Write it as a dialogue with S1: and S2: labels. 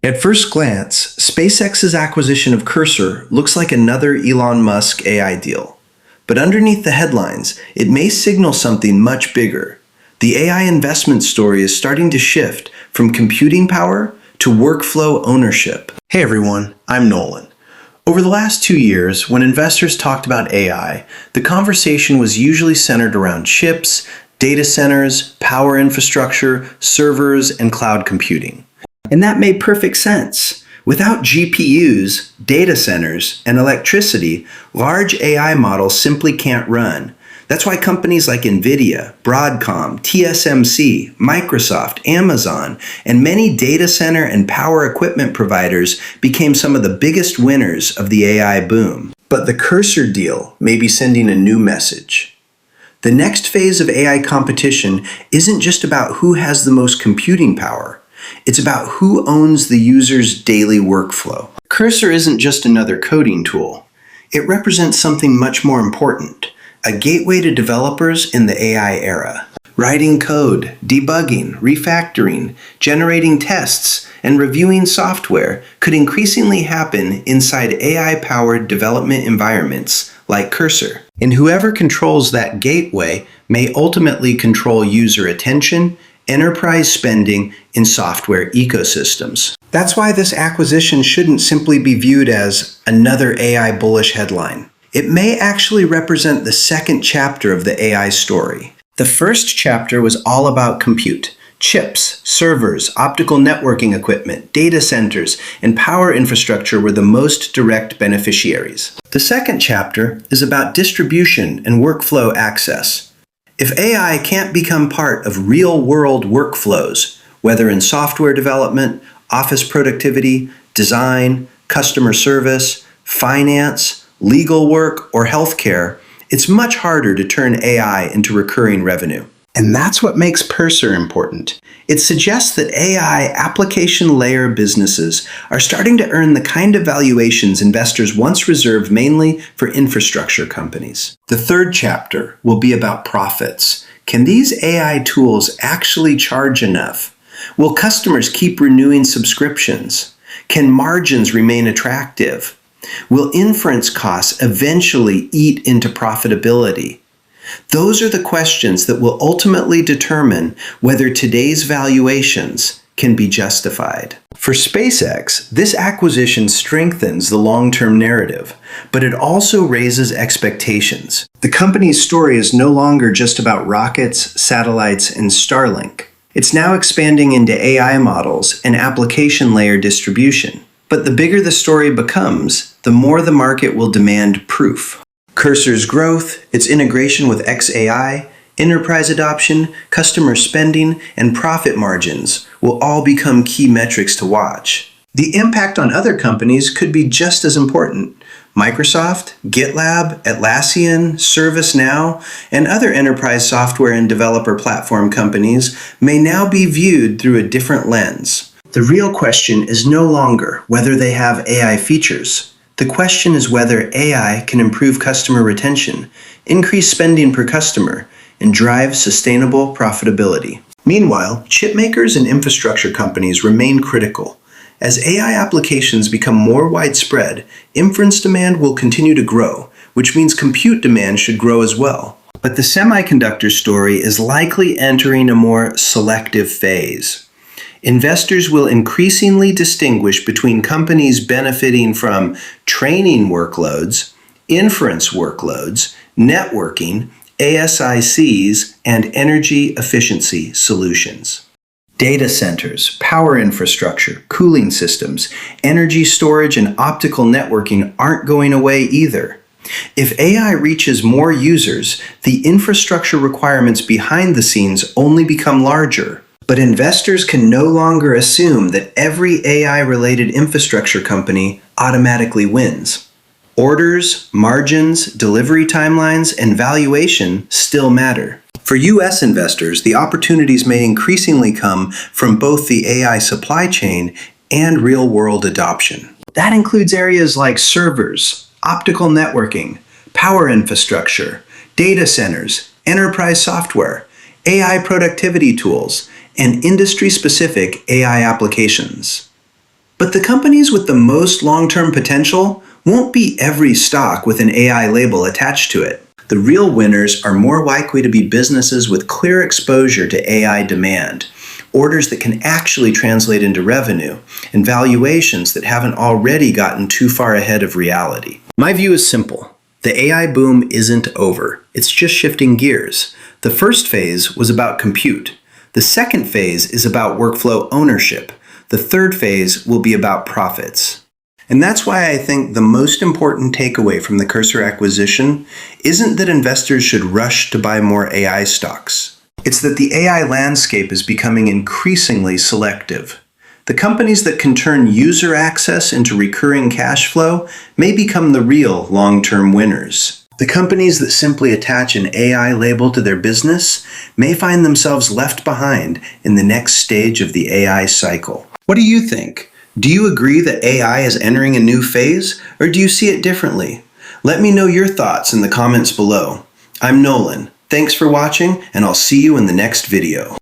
S1: At first glance, SpaceX's acquisition of Cursor looks like another Elon Musk AI deal. But underneath the headlines, it may signal something much bigger. The AI investment story is starting to shift from computing power to workflow ownership. Hey everyone, I'm Nolan. Over the last 2 years, when investors talked about AI, the conversation was usually centered around chips, data centers, power infrastructure, servers, and cloud computing. And that made perfect sense. Without GPUs, data centers, and electricity, large AI models simply can't run. That's why companies like Nvidia, Broadcom, TSMC, Microsoft, Amazon, and many data center and power equipment providers became some of the biggest winners of the AI boom. But the Cursor deal may be sending a new message. The next phase of AI competition isn't just about who has the most computing power. It's about who owns the user's daily workflow. Cursor isn't just another coding tool. It represents something much more important. A gateway to developers in the AI era. Writing code, debugging, refactoring, generating tests, and reviewing software could increasingly happen inside AI-powered development environments like Cursor. And whoever controls that gateway may ultimately control user attention, enterprise spending, in software ecosystems. That's why this acquisition shouldn't simply be viewed as another AI bullish headline. It may actually represent the second chapter of the AI story. The first chapter was all about compute. Chips, servers, optical networking equipment, data centers, and power infrastructure were the most direct beneficiaries. The second chapter is about distribution and workflow access. If AI can't become part of real-world workflows, whether in software development, office productivity, design, customer service, finance, legal work, or healthcare, it's much harder to turn AI into recurring revenue. And that's what makes Cursor important. It suggests that AI application layer businesses are starting to earn the kind of valuations investors once reserved mainly for infrastructure companies. The third chapter will be about profits. Can these AI tools actually charge enough? Will customers keep renewing subscriptions? Can margins remain attractive? Will inference costs eventually eat into profitability? Those are the questions that will ultimately determine whether today's valuations can be justified. For SpaceX, this acquisition strengthens the long-term narrative, but it also raises expectations. The company's story is no longer just about rockets, satellites, and Starlink. It's now expanding into AI models and application layer distribution. But the bigger the story becomes, the more the market will demand proof. Cursor's growth, its integration with xAI, enterprise adoption, customer spending, and profit margins will all become key metrics to watch. The impact on other companies could be just as important. Microsoft, GitLab, Atlassian, ServiceNow, and other enterprise software and developer platform companies may now be viewed through a different lens. The real question is no longer whether they have AI features. The question is whether AI can improve customer retention, increase spending per customer, and drive sustainable profitability. Meanwhile, chipmakers and infrastructure companies remain critical. As AI applications become more widespread, inference demand will continue to grow, which means compute demand should grow as well. But the semiconductor story is likely entering a more selective phase. Investors will increasingly distinguish between companies benefiting from training workloads, inference workloads, networking, ASICs, and energy efficiency solutions. Data centers, power infrastructure, cooling systems, energy storage, and optical networking aren't going away either. If AI reaches more users, the infrastructure requirements behind the scenes only become larger. But investors can no longer assume that every AI-related infrastructure company automatically wins. Orders, margins, delivery timelines, and valuation still matter. For U.S. investors, the opportunities may increasingly come from both the AI supply chain and real-world adoption. That includes areas like servers, optical networking, power infrastructure, data centers, enterprise software, AI productivity tools, and industry-specific AI applications. But the companies with the most long-term potential won't be every stock with an AI label attached to it. The real winners are more likely to be businesses with clear exposure to AI demand, orders that can actually translate into revenue, and valuations that haven't already gotten too far ahead of reality. My view is simple. The AI boom isn't over. It's just shifting gears. The first phase was about compute. The second phase is about workflow ownership. The third phase will be about profits. And that's why I think the most important takeaway from the Cursor acquisition isn't that investors should rush to buy more AI stocks. It's that the AI landscape is becoming increasingly selective. The companies that can turn user access into recurring cash flow may become the real long-term winners. The companies that simply attach an AI label to their business may find themselves left behind in the next stage of the AI cycle. What do you think? Do you agree that AI is entering a new phase, or do you see it differently? Let me know your thoughts in the comments below. I'm Nolan. Thanks for watching, and I'll see you in the next video.